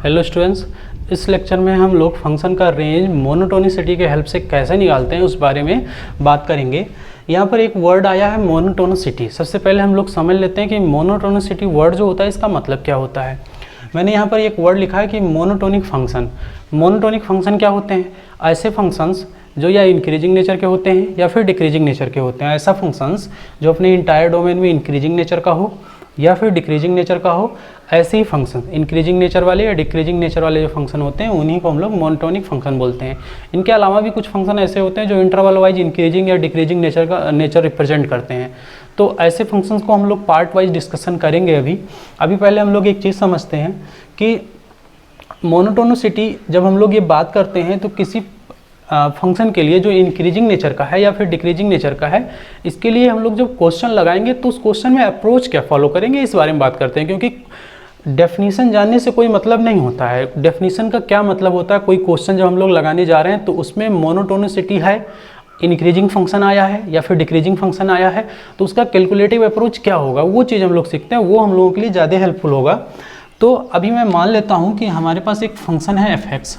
Hello students, इस lecture में हम लोग फंक्शन का रेंज मोनोटोनिसिटी के हेल्प से कैसे निकालते हैं उस बारे में बात करेंगे। यहाँ पर एक वर्ड आया है मोनोटोनिसिटी। सबसे पहले हम लोग समझ लेते हैं कि मोनोटोनिसिटी वर्ड जो होता है इसका मतलब क्या होता है। मैंने यहाँ पर एक वर्ड लिखा है कि मोनोटोनिक फंक्शन। मोनोटोनिक फंक्शन क्या होते हैं? ऐसे फंक्शंस जो या इंक्रीजिंग नेचर के होते हैं या फिर डिक्रीजिंग नेचर के होते हैं। ऐसा फंक्शंस जो अपने इंटायर डोमेन में इंक्रीजिंग नेचर का हो या फिर डिक्रीजिंग नेचर का हो, ऐसे ही फंक्शन इंक्रीजिंग नेचर वाले या डिक्रीजिंग नेचर वाले जो फंक्शन होते हैं उन्हीं को हम लोग मोनोटोनिक फंक्शन बोलते हैं। इनके अलावा भी कुछ फंक्शन ऐसे होते हैं जो इंटरवल वाइज इंक्रीजिंग या डिक्रीजिंग नेचर रिप्रेजेंट करते हैं। तो ऐसे फंक्शंस को हम लोग पार्ट वाइज डिस्कशन करेंगे। अभी पहले हम लोग एक चीज़ समझते हैं कि मोनोटोनिसिटी जब हम लोग ये बात करते हैं तो किसी फंक्शन के लिए जो इंक्रीजिंग नेचर का है या फिर डिक्रीजिंग नेचर का है, इसके लिए हम लोग जब क्वेश्चन लगाएंगे तो उस क्वेश्चन में अप्रोच क्या फॉलो करेंगे इस बारे में बात करते हैं। क्योंकि डेफिनेशन जानने से कोई मतलब नहीं होता है। डेफिनेशन का क्या मतलब होता है? कोई क्वेश्चन जब हम लोग लगाने जा रहे हैं तो उसमें मोनोटोनिसिटी है, इंक्रीजिंग फंक्शन आया है या फिर डिक्रीजिंग फंक्शन आया है, तो उसका कैलकुलेटिव अप्रोच क्या होगा वो चीज़ हम लोग सीखते हैं। वो हम लोगों के लिए ज़्यादा हेल्पफुल होगा। तो अभी मैं मान लेता हूँ कि हमारे पास एक फंक्शन है f(x)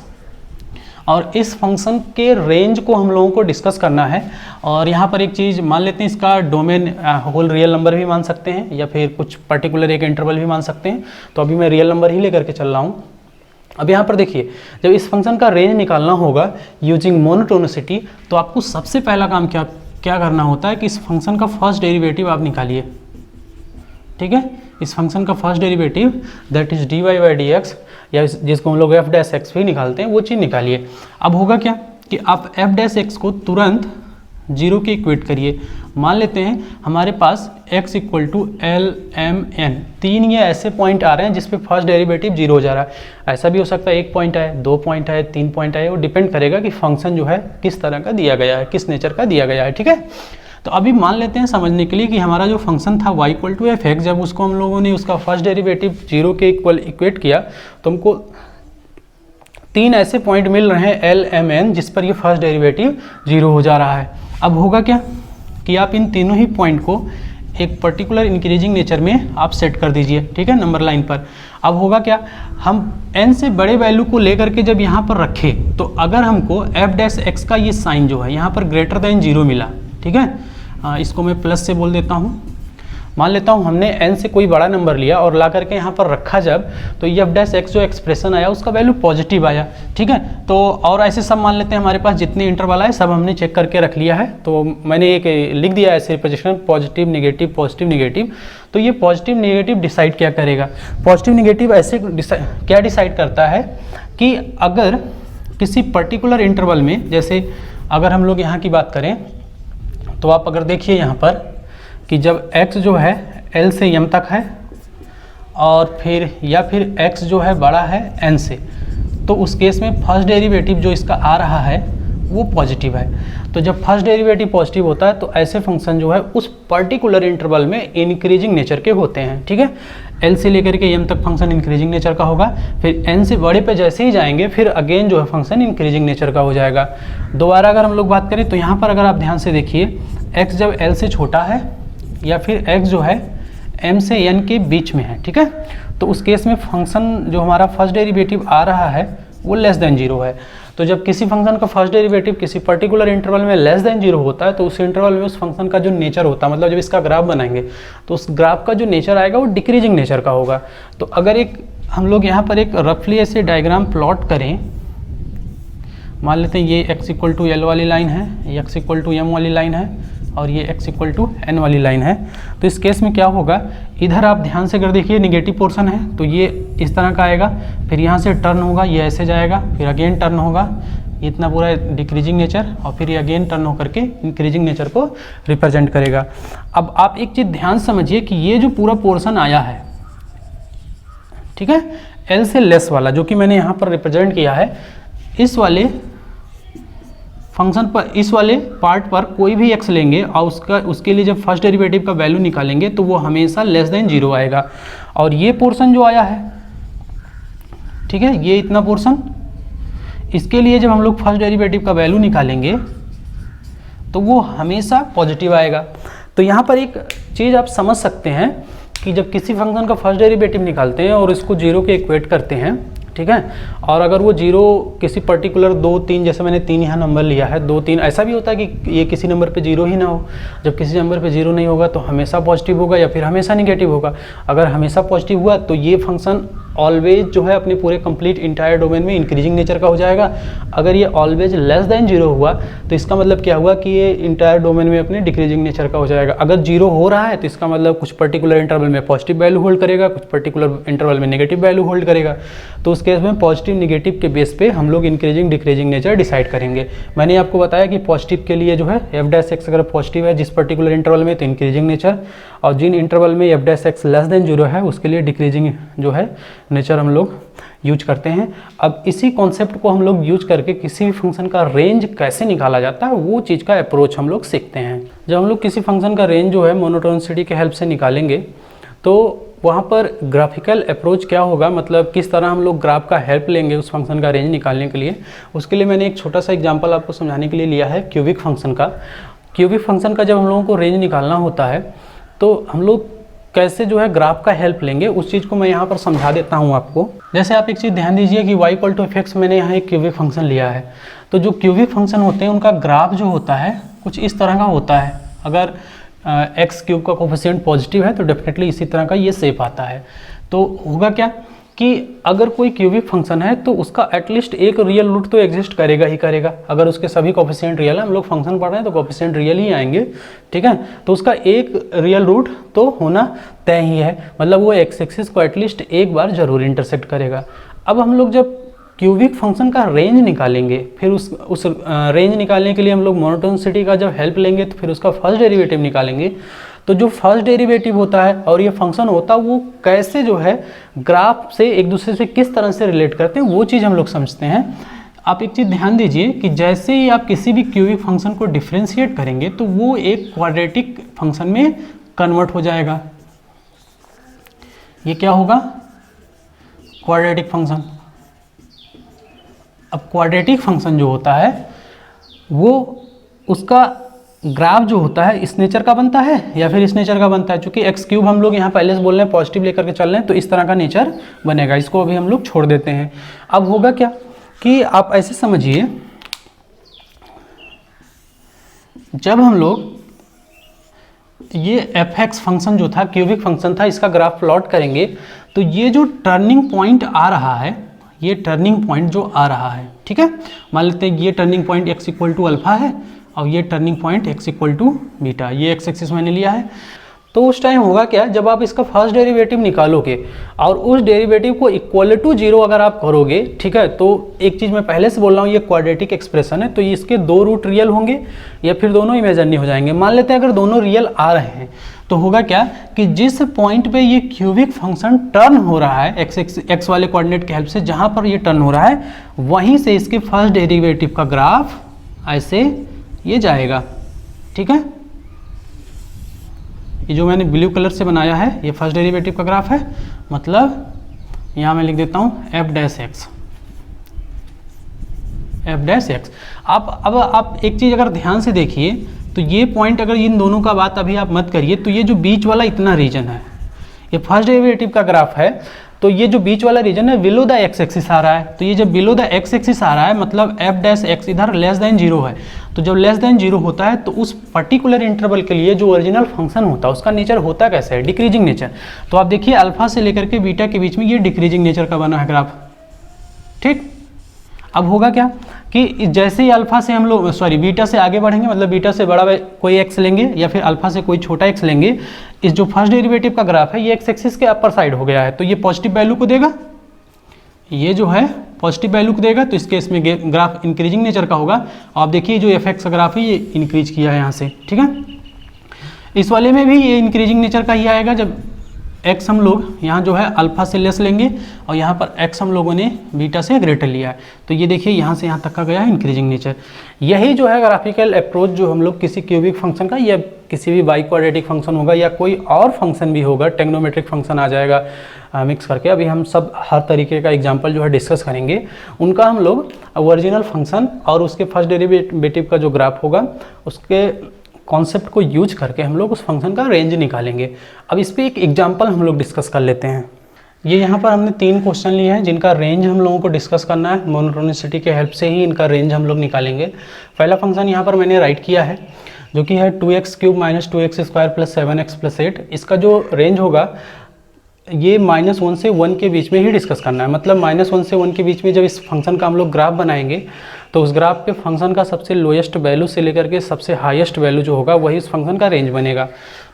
और इस फंक्शन के रेंज को हम लोगों को डिस्कस करना है। और यहाँ पर एक चीज़ मान लेते हैं, इसका डोमेन होल रियल नंबर भी मान सकते हैं या फिर कुछ पर्टिकुलर एक इंटरवल भी मान सकते हैं। तो अभी मैं रियल नंबर ही लेकर के चल रहा हूँ। अब यहाँ पर देखिए, जब इस फंक्शन का रेंज निकालना होगा यूजिंग मोनोटोनिसिटी, तो आपको सबसे पहला काम क्या करना होता है कि इस फंक्शन का फर्स्ट डेरिवेटिव आप निकालिए। ठीक है, इस फंक्शन का first derivative that is dy by dx, या जिसको हम लोग f' भी निकालते हैं, वो चीज़ निकालिए। अब होगा क्या कि आप f' को तुरंत जीरो के इक्वेट करिए। मान लेते हैं हमारे पास x इक्वल टू LMN, तीन ये ऐसे पॉइंट आ रहे हैं जिस पे फर्स्ट डेरिवेटिव जीरो हो जा रहा है। ऐसा भी हो सकता है 1 पॉइंट आए, 2 पॉइंट आए, 3 पॉइंट आए, वो डिपेंड करेगा कि फंक्शन जो है किस तरह का दिया गया है, किस नेचर का दिया गया है। ठीक है, तो अभी मान लेते हैं समझने के लिए कि हमारा जो फंक्शन था y इक्वल टू f(x), जब उसको हम लोगों ने उसका फर्स्ट डेरिवेटिव जीरो के इक्वल इक्वेट किया तो हमको तीन ऐसे पॉइंट मिल रहे हैं LMN जिस पर ये फर्स्ट डेरिवेटिव जीरो हो जा रहा है। अब होगा क्या कि आप इन तीनों ही पॉइंट को एक पर्टिकुलर इंक्रीजिंग नेचर में आप सेट कर दीजिए। ठीक है, नंबर लाइन पर। अब होगा क्या, हम n से बड़े वैल्यू को लेकर के जब यहाँ पर रखें तो अगर हमको f' का ये साइन जो है यहाँ पर ग्रेटर देन जीरो मिला, ठीक है, इसको मैं प्लस से बोल देता हूँ। मान लेता हूँ हमने n से कोई बड़ा नंबर लिया और ला करके यहाँ पर रखा जब, तो ये f' जो एक्सप्रेशन आया उसका वैल्यू पॉजिटिव आया। ठीक है, तो और ऐसे सब मान लेते हैं हमारे पास जितने इंटरवल आए सब हमने चेक करके रख लिया है। तो मैंने एक लिख दिया है ऐसे representation positive negative positive negative. तो ये पॉजिटिव नेगेटिव डिसाइड क्या करेगा? पॉजिटिव नेगेटिव ऐसे क्या डिसाइड करता है कि अगर किसी पर्टिकुलर इंटरवल में, जैसे अगर हम लोग यहाँ की बात करें तो आप अगर देखिए यहाँ पर कि जब x जो है L से M तक है और फिर या फिर x जो है बड़ा है n से, तो उस केस में फर्स्ट डेरिवेटिव जो इसका आ रहा है वो पॉजिटिव है। तो जब फर्स्ट डेरिवेटिव पॉजिटिव होता है तो ऐसे फंक्शन जो है उस पर्टिकुलर इंटरवल में इंक्रीजिंग नेचर के होते हैं। ठीक है, L से लेकर के M तक फंक्शन इंक्रीजिंग नेचर का होगा, फिर n से बड़े पे जैसे ही जाएंगे फिर अगेन जो है फंक्शन इंक्रीजिंग नेचर का हो जाएगा। दोबारा अगर हम लोग बात करें तो यहाँ पर अगर आप ध्यान से देखिए, x जब L से छोटा है या फिर x जो है m से n के बीच में है, ठीक है, तो उस केस में फंक्शन जो हमारा फर्स्ट डेरिवेटिव आ रहा है वो लेस देन जीरो है। तो जब किसी फंक्शन का फर्स्ट डेरिवेटिव किसी पर्टिकुलर इंटरवल में लेस देन जीरो होता है तो उस इंटरवल में उस फंक्शन का जो नेचर होता है, मतलब जब इसका ग्राफ बनाएंगे तो उस ग्राफ का जो नेचर आएगा वो डिक्रीजिंग नेचर का होगा। तो अगर एक हम लोग यहाँ पर एक रफली ऐसे डायग्राम प्लॉट करें, मान लेते हैं ये x इक्वल टू L वाली लाइन है, ये x इक्वल टू M वाली लाइन है और ये x इक्वल टू N वाली लाइन है। तो इस केस में क्या होगा, इधर आप ध्यान से अगर देखिए नेगेटिव पोर्शन है तो ये इस तरह का आएगा, फिर यहाँ से टर्न होगा, ये ऐसे जाएगा, फिर अगेन टर्न होगा, ये इतना पूरा डिक्रीजिंग नेचर, और फिर ये अगेन टर्न होकर के इंक्रीजिंग नेचर को रिप्रेजेंट करेगा। अब आप एक चीज़ ध्यान समझिए कि ये जो पूरा पोर्शन आया है, ठीक है, L से लेस वाला जो कि मैंने यहाँ पर रिप्रेजेंट किया है, इस वाले फंक्शन पर, इस वाले पार्ट पर कोई भी x लेंगे और उसके लिए जब फर्स्ट डेरिवेटिव का वैल्यू निकालेंगे तो वो हमेशा लेस देन जीरो आएगा। और ये पोर्शन जो आया है, ठीक है, ये इतना पोर्शन, इसके लिए जब हम लोग फर्स्ट डेरिवेटिव का वैल्यू निकालेंगे तो वो हमेशा पॉजिटिव आएगा। तो यहाँ पर एक चीज़ आप समझ सकते हैं कि जब किसी फंक्शन का फर्स्ट डेरिवेटिव निकालते हैं और इसको जीरो के इक्वेट करते हैं ठीक है। और अगर वो जीरो किसी पर्टिकुलर 2, 3, जैसे मैंने 3 यहाँ नंबर लिया है, 2, 3, ऐसा भी होता है कि ये किसी नंबर पे जीरो ही ना हो। जब किसी नंबर पे जीरो नहीं होगा तो हमेशा पॉजिटिव होगा या फिर हमेशा निगेटिव होगा। अगर हमेशा पॉजिटिव हुआ तो ये फंक्शन ऑलवेज जो है अपने पूरे कंप्लीट इंटायर डोमेन में इंक्रीजिंग नेचर का हो जाएगा। अगर ये ऑलवेज लेस देन जीरो हुआ तो इसका मतलब क्या हुआ कि ये इंटायर डोमेन में अपने डिक्रीजिंग नेचर का हो जाएगा। अगर जीरो हो रहा है तो इसका मतलब कुछ पर्टिकुलर इंटरवल में पॉजिटिव वैल्यू होल्ड करेगा, कुछ पर्टिकुलर इंटरवल में नेगेटिव वैल्यू होल्ड करेगा। तो उस केस में पॉजिटिव निगेटिव के बेस पे हम लोग इंक्रीजिंग डिक्रीजिंग नेचर डिसाइड करेंगे। मैंने आपको बताया कि पॉजिटिव के लिए जो है f' अगर पॉजिटिव है जिस पर्टिकुलर इंटरवल में तो इंक्रीजिंग नेचर, और जिन इंटरवल में f' लेस देन जीरो है उसके लिए डिक्रीजिंग जो है नेचर हम लोग यूज करते हैं। अब इसी कॉन्सेप्ट को हम लोग यूज करके किसी भी फंक्शन का रेंज कैसे निकाला जाता है वो चीज़ का अप्रोच हम लोग सीखते हैं। जब हम लोग किसी फंक्शन का रेंज जो है मोनोटोनिसिटी के हेल्प से निकालेंगे तो वहाँ पर ग्राफिकल अप्रोच क्या होगा, मतलब किस तरह हम लोग ग्राफ का हेल्प लेंगे उस फंक्शन का रेंज निकालने के लिए। उसके लिए मैंने एक छोटा सा एग्जांपल आपको समझाने के लिए लिया है क्यूबिक फंक्शन का। क्यूबिक फंक्शन का जब हम लोगों को रेंज निकालना होता है तो हम लोग कैसे जो है ग्राफ का हेल्प लेंगे उस चीज़ को मैं यहाँ पर समझा देता हूँ आपको। जैसे आप एक चीज़ ध्यान दीजिए कि y=f(x) मैंने यहाँ एक क्यूबिक फंक्शन लिया है। तो जो क्यूबिक फंक्शन होते हैं उनका ग्राफ जो होता है कुछ इस तरह का होता है। अगर x³ का कोफिशिएंट पॉजिटिव है तो डेफिनेटली इसी तरह का ये शेप आता है। तो होगा क्या कि अगर कोई क्यूबिक फंक्शन है तो उसका एटलीस्ट एक रियल रूट तो एग्जिस्ट करेगा ही करेगा। अगर उसके सभी कोफिशिएंट रियल है, हम लोग फंक्शन पढ़ रहे हैं तो कोफिशिएंट रियल ही आएंगे, ठीक है। तो उसका एक रियल रूट तो होना तय ही है, मतलब वो एक्स एक्सिस को एटलीस्ट एक बार जरूर इंटरसेक्ट करेगा। अब हम लोग जब क्यूबिक फंक्शन का रेंज निकालेंगे फिर उस रेंज निकालने के लिए हम लोग मोनोटोनिसिटी का जब हेल्प लेंगे तो फिर उसका फर्स्ट डेरिवेटिव निकालेंगे। तो जो फर्स्ट डेरिवेटिव होता है और ये फंक्शन होता है वो कैसे जो है ग्राफ से एक दूसरे से किस तरह से रिलेट करते हैं वो चीज़ हम लोग समझते हैं। आप एक चीज़ ध्यान दीजिए कि जैसे ही आप किसी भी क्यूबिक फंक्शन को डिफ्रेंशिएट करेंगे तो वो एक क्वाड्रेटिक फंक्शन में कन्वर्ट हो जाएगा। ये क्या होगा, क्वाड्रेटिक फंक्शन। अब क्वाड्रेटिक फंक्शन जो होता है वो उसका ग्राफ जो होता है इस नेचर का बनता है या फिर इस नेचर का बनता है। चूंकि x³ हम लोग यहाँ पहले से बोल रहे हैं पॉजिटिव लेकर के चल रहे हैं तो इस तरह का नेचर बनेगा। इसको अभी हम लोग छोड़ देते हैं। अब होगा क्या कि आप ऐसे समझिए, जब हम लोग ये f(x) फंक्शन जो था क्यूबिक फंक्शन था इसका ग्राफ प्लॉट करेंगे तो ये जो टर्निंग पॉइंट आ रहा है, ये टर्निंग पॉइंट जो आ रहा है, ठीक है, मान लेते हैं ये टर्निंग पॉइंट x=α है और ये टर्निंग पॉइंट x=β, ये एक्स एक्सिस मैंने लिया है। तो उस टाइम होगा क्या, जब आप इसका फर्स्ट डेरिवेटिव निकालोगे और उस डेरिवेटिव को इक्वल टू 0 अगर आप करोगे, ठीक है, तो एक चीज़ मैं पहले से बोल रहा हूँ ये क्वाड्रेटिक एक्सप्रेशन है तो इसके 2 रूट रियल होंगे या फिर दोनों इमेजिनरी हो जाएंगे। मान लेते हैं अगर दोनों रियल आ रहे हैं तो होगा क्या कि जिस पॉइंट पे ये क्यूबिक फंक्शन टर्न हो रहा है एक्स वाले कोऑर्डिनेट के हेल्प से, जहाँ पर ये टर्न हो रहा है वहीं से इसके फर्स्ट डेरिवेटिव का ग्राफ ऐसे ये जाएगा, ठीक है। ये जो मैंने ब्लू कलर से बनाया है ये फर्स्ट डेरिवेटिव का ग्राफ है, मतलब यहाँ मैं लिख देता हूँ f'(x). अब आप एक चीज़ अगर ध्यान से देखिए तो ये पॉइंट अगर इन दोनों का बात अभी आप मत करिए तो ये जो बीच वाला इतना रीजन है ये फर्स्ट डेरिवेटिव का ग्राफ है। तो ये जो बीच वाला रीजन है बिलो द एक्स एक्सिस आ रहा है, तो ये जब बिलो द एक्स एक्सिस आ रहा है मतलब f'(x) इधर लेस देन 0 है। तो जब लेस देन 0 होता है तो उस पर्टिकुलर इंटरवल के लिए जो ओरिजिनल फंक्शन होता है उसका नेचर होता कैसे है, डिक्रीजिंग नेचर। तो आप देखिए अल्फा से लेकर के बीटा के बीच में ये डिक्रीजिंग नेचर का बना है ग्राफ, ठीक। अब होगा क्या कि जैसे ही अल्फा से हम लोग बीटा से आगे बढ़ेंगे, मतलब बीटा से बड़ा कोई एक्स लेंगे या फिर अल्फा से कोई छोटा एक्स लेंगे, इस जो फर्स्ट डेरिवेटिव का ग्राफ है ये एक्स एक्सिस के अपर साइड हो गया है तो ये पॉजिटिव वैल्यू को देगा, ये जो है पॉजिटिव वैल्यू को देगा। तो इस केस में ग्राफ इंक्रीजिंग नेचर का होगा। आप देखिए जो f(x) का ग्राफ है ये इंक्रीज किया है यहाँ से, ठीक है। इस वाले में भी ये इंक्रीजिंग नेचर का ही आएगा जब x हम लोग यहाँ जो है अल्फा से लेस लेंगे और यहाँ पर x हम लोगों ने बीटा से ग्रेटर लिया है। तो ये देखिए यहाँ से यहाँ तक का गया है इंक्रीजिंग नेचर। यही जो है ग्राफिकल अप्रोच जो हम लोग किसी क्यूबिक फंक्शन का या किसी भी बाई क्वाड्रेटिक फंक्शन होगा या कोई और फंक्शन भी होगा, टेक्नोमेट्रिक फंक्शन आ जाएगा मिक्स करके, अभी हम सब हर तरीके का एग्जाम्पल जो है डिस्कस करेंगे, उनका हम लोग ओरिजिनल फंक्शन और उसके फर्स्ट डेरिवेटिव का जो ग्राफ होगा उसके कॉन्सेप्ट को यूज करके हम लोग उस फंक्शन का रेंज निकालेंगे। अब इस पर एक एग्जांपल हम लोग डिस्कस कर लेते हैं। ये यहाँ पर हमने 3 क्वेश्चन लिए हैं जिनका रेंज हम लोगों को डिस्कस करना है। मोनोटोनिसिटी के हेल्प से ही इनका रेंज हम लोग निकालेंगे। पहला फंक्शन यहाँ पर मैंने राइट किया है जो कि है 2x³ - 2x² + 7x + 8। इसका जो रेंज होगा ये -1 से 1 के बीच में ही डिस्कस करना है। मतलब -1 से 1 के बीच में जब इस फंक्शन का हम लोग ग्राफ बनाएंगे तो उस ग्राफ पे फंक्शन का सबसे लोएस्ट वैल्यू से लेकर के सबसे हाईएस्ट वैल्यू जो होगा वही उस फंक्शन का रेंज बनेगा।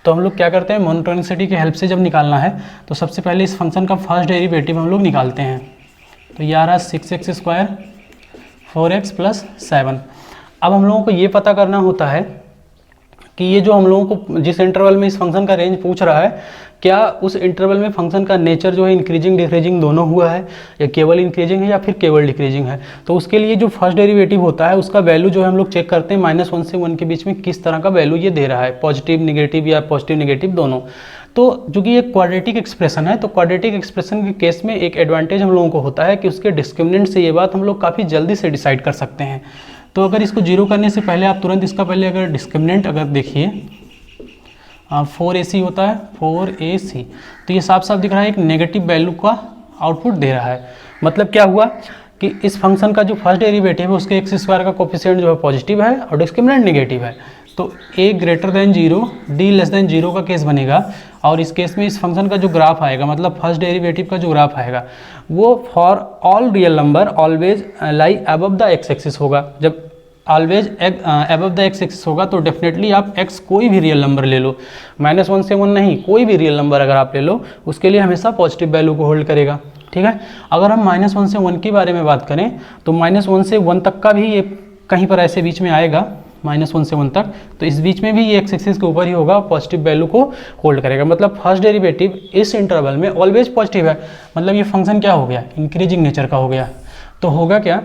तो हम लोग क्या करते हैं, मोनोटोनिसिटी की हेल्प से जब निकालना है तो सबसे पहले इस फंक्शन का फर्स्ट डेरिवेटिव हम लोग निकालते हैं। तो ये आ रहा है 6x² 4x + 7। अब हम लोगों को ये पता करना होता है कि ये जो हम लोगों को जिस इंटरवल में इस फंक्शन का रेंज पूछ रहा है, क्या उस इंटरवल में फंक्शन का नेचर जो है इंक्रीजिंग डिक्रीजिंग दोनों हुआ है, या केवल इंक्रीजिंग है या फिर केवल डिक्रीजिंग है। तो उसके लिए जो फर्स्ट डेरिवेटिव होता है उसका वैल्यू जो है हम लोग चेक करते हैं -1 से 1 के बीच में किस तरह का वैल्यू ये दे रहा है, पॉजिटिव नेगेटिव या पॉजिटिव नेगेटिव दोनों। तो चूंकि ये क्वाड्रेटिक एक्सप्रेशन है तो क्वाड्रेटिक एक्सप्रेशन के केस में एक एडवांटेज हम लोगों को होता है कि उसके डिस्क्रिमिनेंट से ये बात हम लोग काफ़ी जल्दी से डिसाइड कर सकते हैं। तो अगर इसको जीरो करने से पहले आप तुरंत इसका पहले अगर डिस्क्रिमिनेंट अगर देखिए 4ac होता है 4ac, तो ये साफ साफ दिख रहा है एक नेगेटिव वैल्यू का आउटपुट दे रहा है। मतलब क्या हुआ कि इस फंक्शन का जो फर्स्ट डेरिवेटिव है उसके x² का कोफिशिएंट जो है पॉजिटिव है और डिस्क्रिमिनेंट नेगेटिव है। तो a > 0 d < 0 का केस बनेगा। और इस केस में इस फंक्शन का जो ग्राफ आएगा, मतलब फर्स्ट डेरिवेटिव का जो ग्राफ आएगा वो for all real number always lie above the x axis होगा। जब always above the x axis होगा तो डेफिनेटली आप x कोई भी रियल नंबर ले लो, -1 से 1 नहीं, कोई भी रियल नंबर अगर आप ले लो उसके लिए हमेशा पॉजिटिव वैल्यू को होल्ड करेगा। ठीक है। अगर हम -1 से 1 के बारे में बात करें तो -1 से 1 तक का भी ये कहीं पर ऐसे बीच में आएगा, -1 से 1 तक, तो इस बीच में भी ये x एक्सिस के ऊपर ही होगा, पॉजिटिव वैल्यू को होल्ड करेगा। मतलब फर्स्ट डेरिवेटिव इस इंटरवल में ऑलवेज पॉजिटिव है। मतलब ये फंक्शन क्या हो गया, इंक्रीजिंग नेचर का हो गया। तो होगा क्या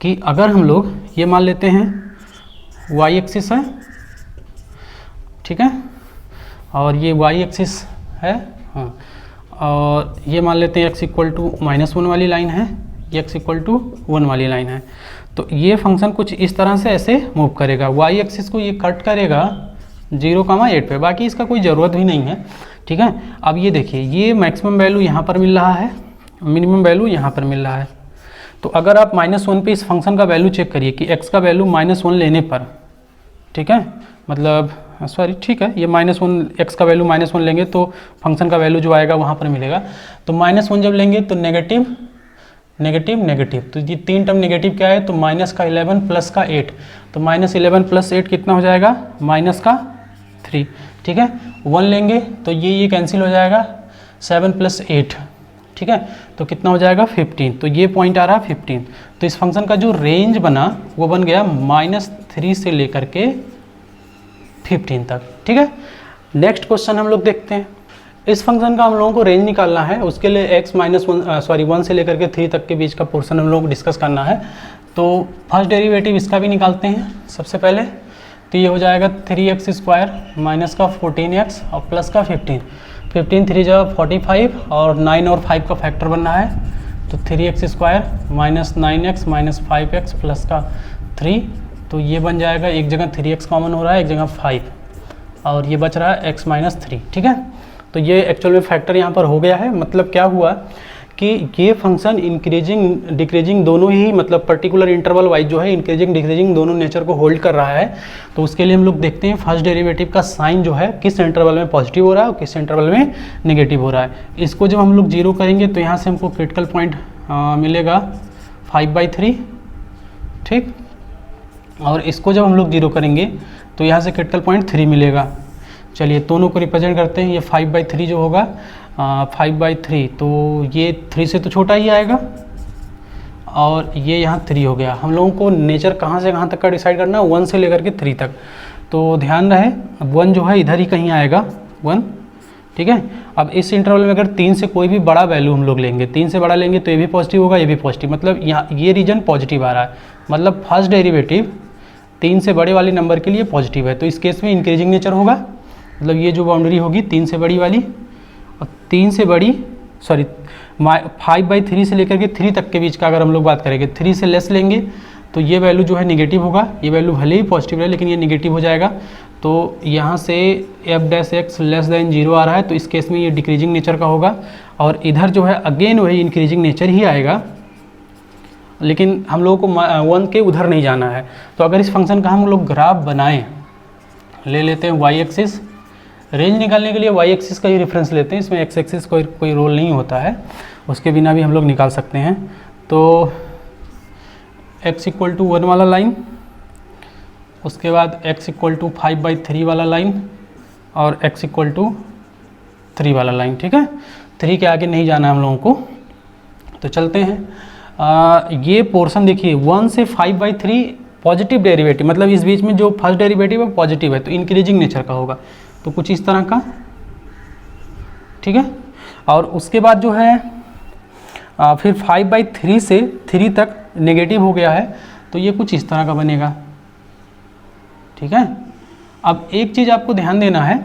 कि अगर हम लोग ये मान लेते हैं y एक्सिस है, ठीक है, और ये y एक्सिस है, हाँ, और ये मान लेते हैं x = -1 वाली लाइन है, ये x = 1 वाली लाइन है। तो ये फंक्शन कुछ इस तरह से ऐसे मूव करेगा, y एक्सिस को ये कट करेगा 0,8 पे, बाकी इसका कोई ज़रूरत भी नहीं है। ठीक है। अब ये देखिए ये मैक्सिमम वैल्यू यहाँ पर मिल रहा है, मिनिमम वैल्यू यहाँ पर मिल रहा है। तो अगर आप -1 पे इस फंक्शन का वैल्यू चेक करिए कि x का वैल्यू -1 लेने पर, ठीक है, मतलब सॉरी ठीक है, ये -1 x का वैल्यू -1 लेंगे तो फंक्शन का वैल्यू जो आएगा वहाँ पर मिलेगा। तो -1 जब लेंगे तो नेगेटिव नेगेटिव नेगेटिव, तो ये 3 टर्म नेगेटिव क्या है, तो -11 + 8, तो -11 + 8 कितना हो जाएगा, -3। ठीक है। 1 लेंगे तो ये कैंसिल हो जाएगा, 7 + 8, ठीक है, तो कितना हो जाएगा 15। तो ये पॉइंट आ रहा है 15। तो इस फंक्शन का जो रेंज बना वो बन गया -3 से लेकर के 15 तक। ठीक है। नेक्स्ट क्वेश्चन हम लोग देखते हैं। इस फंक्शन का हम लोगों को रेंज निकालना है, उसके लिए (1 से लेकर के 3 तक के बीच का पोर्शन हम लोग डिस्कस करना है। तो फर्स्ट डेरिवेटिव इसका भी निकालते हैं सबसे पहले। तो ये हो जाएगा 3x² - का 14x और प्लस का 15, 15 3 × 45 और 9 और 5 का फैक्टर बन रहा है। तो 3x² - 9x - 5x प्लस का 3, तो ये बन जाएगा, एक जगह 3x कॉमन हो रहा है, एक जगह 5, और ये बच रहा है x - 3। ठीक है। तो ये एक्चुअल में फैक्टर यहाँ पर हो गया है। मतलब क्या हुआ कि ये फंक्शन इंक्रीजिंग डिक्रीजिंग दोनों ही, मतलब पर्टिकुलर इंटरवल वाइज जो है इंक्रीजिंग डिक्रीजिंग दोनों नेचर को होल्ड कर रहा है। तो उसके लिए हम लोग देखते हैं फर्स्ट डेरिवेटिव का साइन जो है किस इंटरवल में पॉजिटिव हो रहा है और किस इंटरवल में नेगेटिव हो रहा है। इसको जब हम लोग जीरो करेंगे तो यहाँ से हमको क्रिटिकल पॉइंट मिलेगा 5/3, ठीक, और इसको जब हम लोग जीरो करेंगे तो यहाँ से क्रिटिकल पॉइंट 3 मिलेगा। चलिए दोनों को रिप्रेजेंट करते हैं। ये 5/3 जो होगा 5/3, तो ये 3 से तो छोटा ही आएगा, और ये यहाँ 3 हो गया। हम लोगों को नेचर कहाँ से कहाँ तक का डिसाइड करना है, 1 से लेकर के 3 तक। तो ध्यान रहे 1 जो है इधर ही कहीं आएगा 1, ठीक है। अब इस इंटरवल में अगर 3 से कोई भी बड़ा वैल्यू हम लोग लेंगे, 3 से बड़ा लेंगे तो ये भी पॉजिटिव होगा, ये भी पॉजिटिव, मतलब यहाँ ये रीजन पॉजिटिव आ रहा है। मतलब फर्स्ट डेरिवेटिव 3 से बड़े वाले नंबर के लिए पॉजिटिव है। तो इस केस में इंक्रीजिंग नेचर होगा, मतलब ये जो बाउंड्री होगी 3 से बड़ी वाली, और 3 से बड़ी 5/3 से लेकर के 3 तक के बीच का अगर हम लोग बात करेंगे, 3 से लेस लेंगे तो ये वैल्यू जो है निगेटिव होगा। ये वैल्यू भले ही पॉजिटिव है लेकिन ये निगेटिव हो जाएगा। तो यहाँ से F dash x less than 0 आ रहा है, तो इस केस में ये डिक्रीजिंग नेचर का होगा, और इधर जो है अगेन वही इंक्रीजिंग नेचर ही आएगा, लेकिन हम लोगों को 1 के उधर नहीं जाना है। तो अगर इस फंक्शन का हम लोग ग्राफ बनाएं, ले लेते हैं वाई एक्सिस, रेंज निकालने के लिए वाई एक्सिस का ही रेफरेंस लेते हैं, इसमें एक्स एक्सिस कोई रोल नहीं होता है, उसके बिना भी हम लोग निकाल सकते हैं। तो x इक्वल टू 1 वाला लाइन, उसके बाद x इक्वल टू 5/3 वाला लाइन, और x इक्वल टू 3 वाला लाइन, ठीक है। 3 के आगे नहीं जाना हम लोगों को, तो चलते हैं। ये पोर्शन देखिए 1 से 5/3 पॉजिटिव डेरिवेटिव, मतलब इस बीच में जो फर्स्ट डेरिवेटिव है पॉजिटिव है, तो इंक्रीजिंग नेचर का होगा, तो कुछ इस तरह का, ठीक है। और उसके बाद जो है फिर 5/3 से 3 तक नेगेटिव हो गया है, तो ये कुछ इस तरह का बनेगा, ठीक है। अब एक चीज़ आपको ध्यान देना है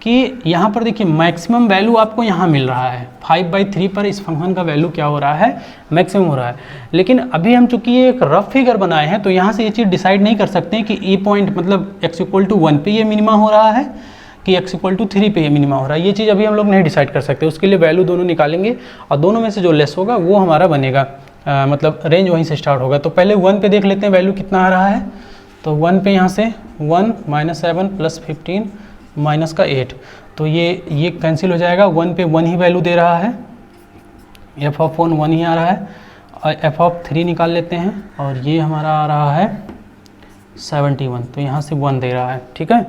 कि यहाँ पर देखिए मैक्सिमम वैल्यू आपको यहाँ मिल रहा है, 5/3 पर इस फंक्शन का वैल्यू क्या हो रहा है, मैक्सिमम हो रहा है। लेकिन अभी हम चूंकि ये एक रफ फिगर बनाए हैं, तो यहाँ से ये चीज़ डिसाइड नहीं कर सकते हैं कि ई पॉइंट मतलब x इक्वल टू 1 पे ये मिनिमा हो रहा है कि x इक्वल टू 3 पे ये मिनिमा हो रहा है। ये चीज़ अभी हम लोग नहीं डिसाइड कर सकते, उसके लिए वैल्यू दोनों निकालेंगे और दोनों में से जो लेस होगा वो हमारा बनेगा, मतलब रेंज वहीं से स्टार्ट होगा। तो पहले 1 पे देख लेते हैं वैल्यू कितना आ रहा है। तो 1 पे यहाँ से 1 -7 + 15 माइनस का 8, तो ये कैंसिल हो जाएगा। 1 पे 1 ही वैल्यू दे रहा है, f(1) 1 ही आ रहा है, और f(3) निकाल लेते हैं, और ये हमारा आ रहा है 71, तो यहाँ से 1 दे रहा है, ठीक है।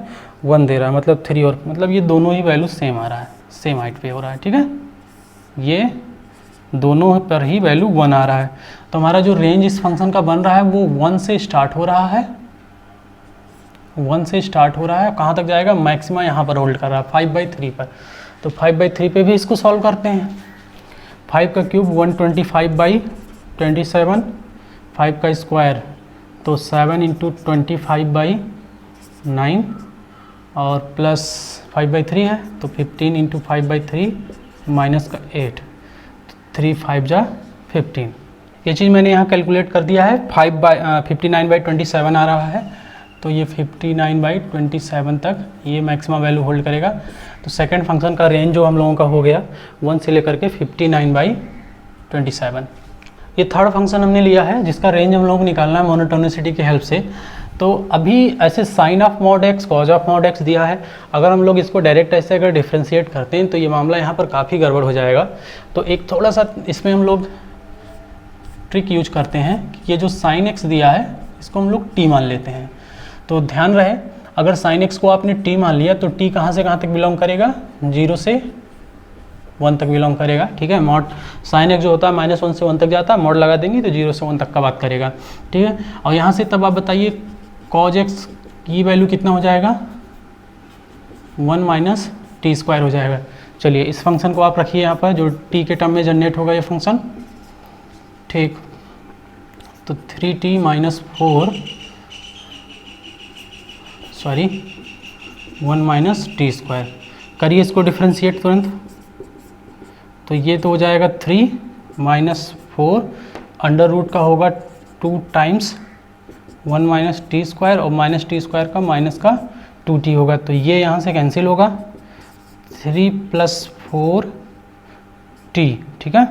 1 दे रहा है मतलब 3, और मतलब ये दोनों ही वैल्यू सेम आ रहा है, सेम हाइट पे हो रहा है, ठीक है। ये दोनों पर ही वैल्यू 1 आ रहा है। तो हमारा जो रेंज इस फंक्शन का बन रहा है वो 1 से स्टार्ट हो रहा है, 1 से स्टार्ट हो रहा है, कहाँ तक जाएगा, मैक्सिमा यहाँ पर होल्ड कर रहा है 5/3 पर। तो 5/3 पे भी इसको सॉल्व करते हैं। 5 का क्यूब 125/27, 5 का स्क्वायर तो 7 × 25/9, और प्लस 5/3 है तो 15 × 5/3 माइनस का 8, 3 5 जा 15। ये चीज़ मैंने यहाँ कैलकुलेट कर दिया है, 59/27 आ रहा है, तो ये 59/27 तक ये मैक्सिमम वैल्यू होल्ड करेगा। तो सेकंड फंक्शन का रेंज जो हम लोगों का हो गया 1 से लेकर के 59/27। ये थर्ड फंक्शन हमने लिया है जिसका रेंज हम लोगों को निकालना है मोनोटोनिसिटी की हेल्प से। तो अभी ऐसे sine of mod x, cos of mod x दिया है, अगर हम लोग इसको डायरेक्ट ऐसे अगर डिफ्रेंशिएट करते हैं तो ये मामला यहाँ पर काफ़ी गड़बड़ हो जाएगा। तो एक थोड़ा सा इसमें हम लोग ट्रिक यूज करते हैं कि ये जो साइन एक्स दिया है इसको हम लोग टी मान लेते हैं। तो ध्यान रहे, अगर साइन एक्स को आपने टी मान लिया तो टी कहाँ से कहाँ तक बिलोंग करेगा, 0 से 1 तक बिलोंग करेगा, ठीक है। मॉड साइन एक्स जो होता है -1 से 1 तक जाता है, मॉड लगा देंगे तो 0 से 1 तक का बात करेगा, ठीक है। और यहाँ से तब आप बताइए कॉज एक्स की वैल्यू कितना हो जाएगा, 1 - t² हो जाएगा। चलिए इस फंक्शन को आप रखिए यहाँ पर, जो t के टर्म में जनरेट होगा ये फंक्शन, ठीक। तो 3t - 4 1 - t², करिए इसको डिफ्रेंशिएट तुरंत। तो ये तो हो जाएगा 3 - 4 अंडर रूट का होगा 2 टाइम्स 1 - t² और -t² का माइनस का 2t होगा, तो ये यहाँ से कैंसिल होगा, 3 + 4t, ठीक है,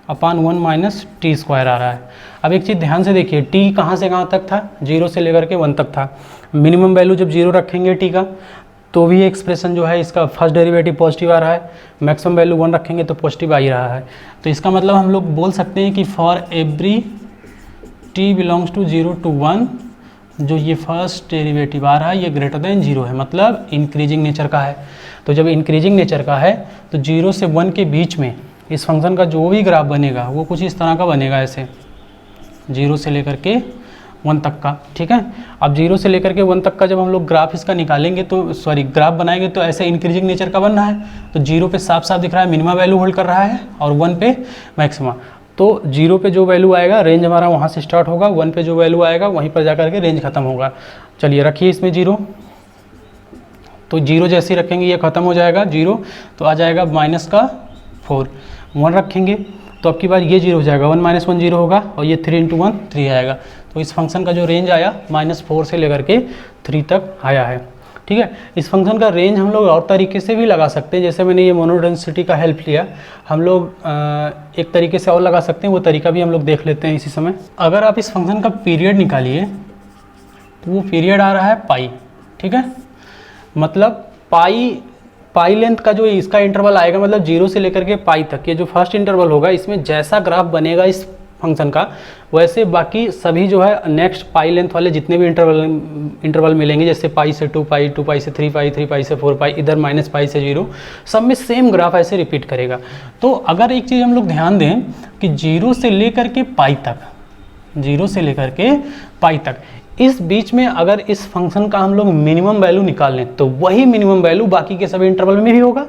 अपान 1 - t² आ रहा है। अब एक चीज़ ध्यान से देखिए, t कहाँ से कहाँ तक था, 0 से लेकर के 1 तक था। मिनिमम वैल्यू जब 0 रखेंगे t का तो भी एक्सप्रेशन जो है इसका फर्स्ट डेरिवेटिव पॉजिटिव आ रहा है, मैक्सिमम वैल्यू 1 रखेंगे तो पॉजिटिव आ ही रहा है। तो इसका मतलब हम लोग बोल सकते हैं कि for every t belongs to 0 to 1 जो ये फर्स्ट डेरिवेटिव आ रहा है ये ग्रेटर देन 0 है, मतलब इंक्रीजिंग नेचर का है। तो जब इंक्रीजिंग नेचर का है तो 0 से 1 के बीच में इस फंक्शन का जो भी ग्राफ बनेगा वो कुछ इस तरह का बनेगा, ऐसे 0 से लेकर के 1 तक का, ठीक है। अब 0 से लेकर के 1 तक का जब हम लोग ग्राफ इसका निकालेंगे तो ग्राफ बनाएंगे तो ऐसे इंक्रीजिंग नेचर का बन रहा है। तो 0 पे साफ साफ दिख रहा है मिनिमा वैल्यू होल्ड कर रहा है, और 1 पे मैक्सिमा। तो 0 पे जो वैल्यू आएगा रेंज हमारा वहाँ से स्टार्ट होगा, 1 पे जो वैल्यू आएगा वहीं पर जा के रेंज खत्म होगा। चलिए रखिए इसमें 0, तो 0 जैसे ही रखेंगे ये खत्म हो जाएगा 0, तो आ जाएगा -4, 1 रखेंगे तो अब की बार ये 0 हो जाएगा, 1 - 1 0 होगा, और ये 3 × 1 3 आएगा। तो इस फंक्शन का जो रेंज आया -4 से लेकर के 3 तक आया है। ठीक है। इस फंक्शन का रेंज हम लोग और तरीके से भी लगा सकते हैं, जैसे मैंने ये मोनोटोनिसिटी का हेल्प लिया, हम लोग एक तरीके से और लगा सकते हैं, वो तरीका भी हम लोग देख लेते हैं इसी समय। अगर आप इस फंक्शन का पीरियड निकालिए तो वो पीरियड आ रहा है पाई, ठीक है। मतलब पाई लेंथ का जो इसका इंटरवल आएगा, मतलब 0 से लेकर के पाई तक, ये जो फर्स्ट इंटरवल होगा इसमें जैसा ग्राफ बनेगा इस फंक्शन का, वैसे बाकी सभी जो है नेक्स्ट पाई लेंथ वाले जितने भी इंटरवल मिलेंगे, जैसे पाई से 2 पाई, 2 पाई से 3 पाई, 3 पाई से 4 पाई, इधर माइनस पाई से 0, सब में सेम ग्राफ ऐसे रिपीट करेगा। तो अगर एक चीज़ हम लोग ध्यान दें कि 0 से लेकर के पाई तक, 0 से लेकर के पाई तक, इस बीच में अगर इस फंक्शन का हम लोग मिनिमम वैल्यू निकाल लें तो वही मिनिमम वैल्यू बाकी के सभी इंटरवल में भी होगा,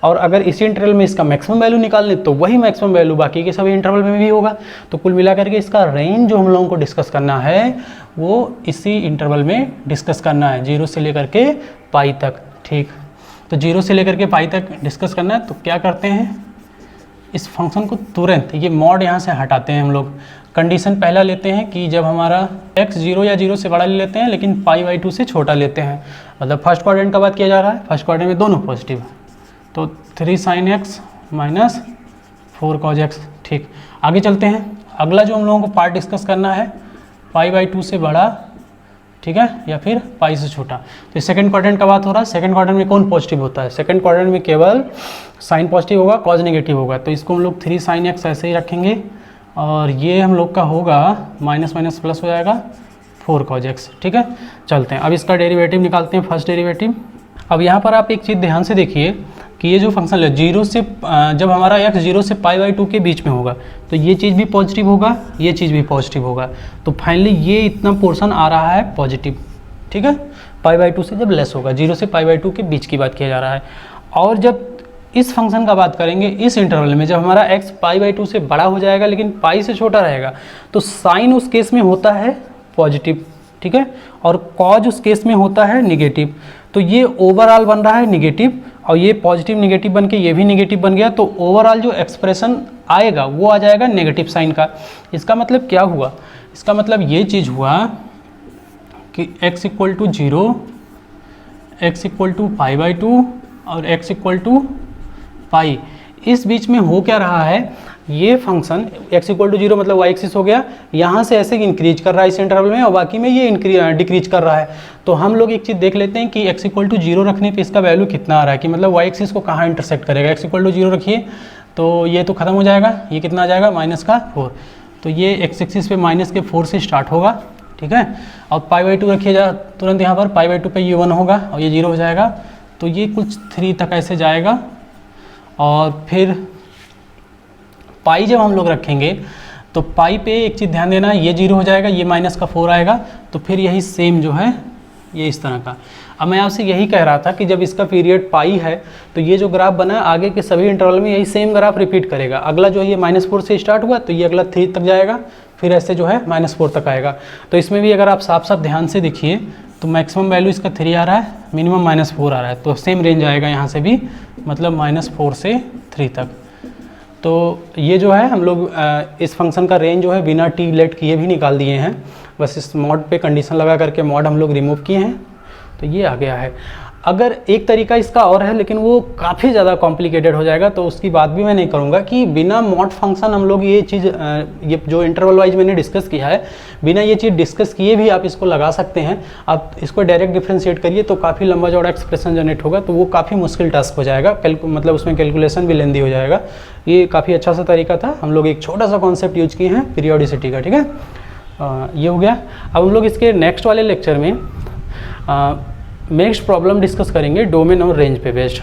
और अगर इसी इंटरवल में इसका मैक्सिमम वैल्यू निकाल लें तो वही मैक्सिमम वैल्यू बाकी के सभी इंटरवल में भी होगा। तो कुल मिलाकर के इसका रेंज जो हम लोगों को डिस्कस करना है वो इसी इंटरवल में डिस्कस करना है, 0 से लेकर के पाई तक, ठीक। तो 0 से लेकर के पाई तक डिस्कस करना है, तो क्या करते हैं, इस फंक्शन को तुरंत ये मॉड यहाँ से हटाते हैं हम लोग। कंडीशन पहला लेते हैं कि जब हमारा x 0 या 0 से बड़ा ले लेते हैं, लेकिन π/2 से छोटा लेते हैं, मतलब फर्स्ट क्वाड्रेंट का बात किया जा रहा है, फर्स्ट क्वाड्रेंट में दोनों पॉजिटिव है, तो 3 sin x minus 4 cos x, ठीक। आगे चलते हैं, अगला जो हम लोगों को पार्ट डिस्कस करना है π/2 से बड़ा, ठीक है, या फिर पाई से छोटा। तो सेकंड क्वाड्रेंट का बात हो रहा है, सेकंड क्वाड्रेंट में कौन पॉजिटिव होता है, सेकंड क्वाड्रेंट में केवल साइन पॉजिटिव होगा, कॉज नेगेटिव होगा, तो इसको हम लोग 3 sin x ऐसे ही रखेंगे, और ये हम लोग का होगा माइनस माइनस प्लस हो जाएगा 4 cos x, ठीक है। चलते हैं अब इसका डेरिवेटिव निकालते हैं, फर्स्ट डेरिवेटिव। अब यहाँ पर आप एक चीज़ ध्यान से देखिए कि ये जो फंक्शन है 0 से जब हमारा x 0 से π/2 के बीच में होगा तो ये चीज़ भी पॉजिटिव होगा, ये चीज़ भी पॉजिटिव होगा, तो फाइनली ये इतना पोर्शन आ रहा है पॉजिटिव, ठीक है। π/2 से जब लेस होगा, 0 से π/2 के बीच की बात किया जा रहा है। और जब इस फंक्शन का बात करेंगे इस इंटरवल में, जब हमारा x π/2 से बड़ा हो जाएगा लेकिन पाई से छोटा रहेगा, तो साइन उस केस में होता है पॉजिटिव, ठीक है, और कॉज उस केस में होता है निगेटिव। तो ये ओवरऑल बन रहा है निगेटिव, और ये पॉजिटिव निगेटिव बन के ये भी निगेटिव बन गया, तो ओवरऑल जो एक्सप्रेशन आएगा वो आ जाएगा नेगेटिव साइन का। इसका मतलब क्या हुआ, इसका मतलब ये चीज़ हुआ कि x = 0, x = π/2 और x = पाई, इस बीच में हो क्या रहा है, ये फंक्शन x = 0 मतलब y एक्सिस हो गया, यहाँ से ऐसे इंक्रीज कर रहा है इस इंटरवल में, और बाकी में ये डिक्रीज कर रहा है। तो हम लोग एक चीज़ देख लेते हैं कि x = 0 रखने पे इसका वैल्यू कितना आ रहा है, कि मतलब y एक्सिस को कहाँ इंटरसेक्ट करेगा। x = 0 रखिए तो ये तो खत्म हो जाएगा, ये कितना आ जाएगा -4, तो ये x एक्सिस पे -4 से स्टार्ट होगा, ठीक है। और π/2 रखिएगा तुरंत यहाँ पर, π/2 पे ये 1 होगा और ये 0 हो जाएगा, तो ये कुछ 3 तक ऐसे जाएगा, और फिर पाई जब हम लोग रखेंगे तो पाई पे एक चीज़ ध्यान देना, ये 0 हो जाएगा, ये -4 आएगा, तो फिर यही सेम जो है ये इस तरह का। अब मैं आपसे यही कह रहा था कि जब इसका पीरियड पाई है तो ये जो ग्राफ बना है आगे के सभी इंटरवल में यही सेम ग्राफ रिपीट करेगा। अगला जो है ये -4 से स्टार्ट हुआ तो ये अगला 3 तक जाएगा, फिर ऐसे जो है -4 तक आएगा। तो इसमें भी अगर आप साफ साफ ध्यान से देखिए तो मैक्सिमम वैल्यू इसका 3 आ रहा है, मिनिमम -4 आ रहा है, तो सेम रेंज आएगा यहाँ से भी, मतलब -4 से 3 तक। तो ये जो है हम लोग इस फंक्शन का रेंज जो है बिना टी लेट किए भी निकाल दिए हैं, बस इस मॉड पे कंडीशन लगा करके मॉड हम लोग रिमूव किए हैं, तो ये आ गया है। अगर एक तरीका इसका और है लेकिन वो काफ़ी ज़्यादा कॉम्प्लिकेटेड हो जाएगा, तो उसकी बात भी मैं नहीं करूँगा कि बिना मॉड फंक्शन हम लोग ये चीज़ ये जो इंटरवल वाइज मैंने डिस्कस किया है, बिना ये चीज़ डिस्कस किए भी आप इसको लगा सकते हैं। आप इसको डायरेक्ट डिफ्रेंशिएट करिए तो काफ़ी लंबा चौड़ा एक्सप्रेशन जनरेट होगा, तो वो काफ़ी मुश्किल टास्क हो जाएगा, मतलब उसमें कैलकुलेशन भी लेंदी हो जाएगा। ये काफ़ी अच्छा सा तरीका था, हम लोग एक छोटा सा कॉन्सेप्ट यूज किए हैं पीरियोडिसिटी का, ठीक है। ये हो गया। अब हम लोग इसके नेक्स्ट वाले लेक्चर में नेक्स्ट प्रॉब्लम डिस्कस करेंगे डोमेन और रेंज पे बेस्ड।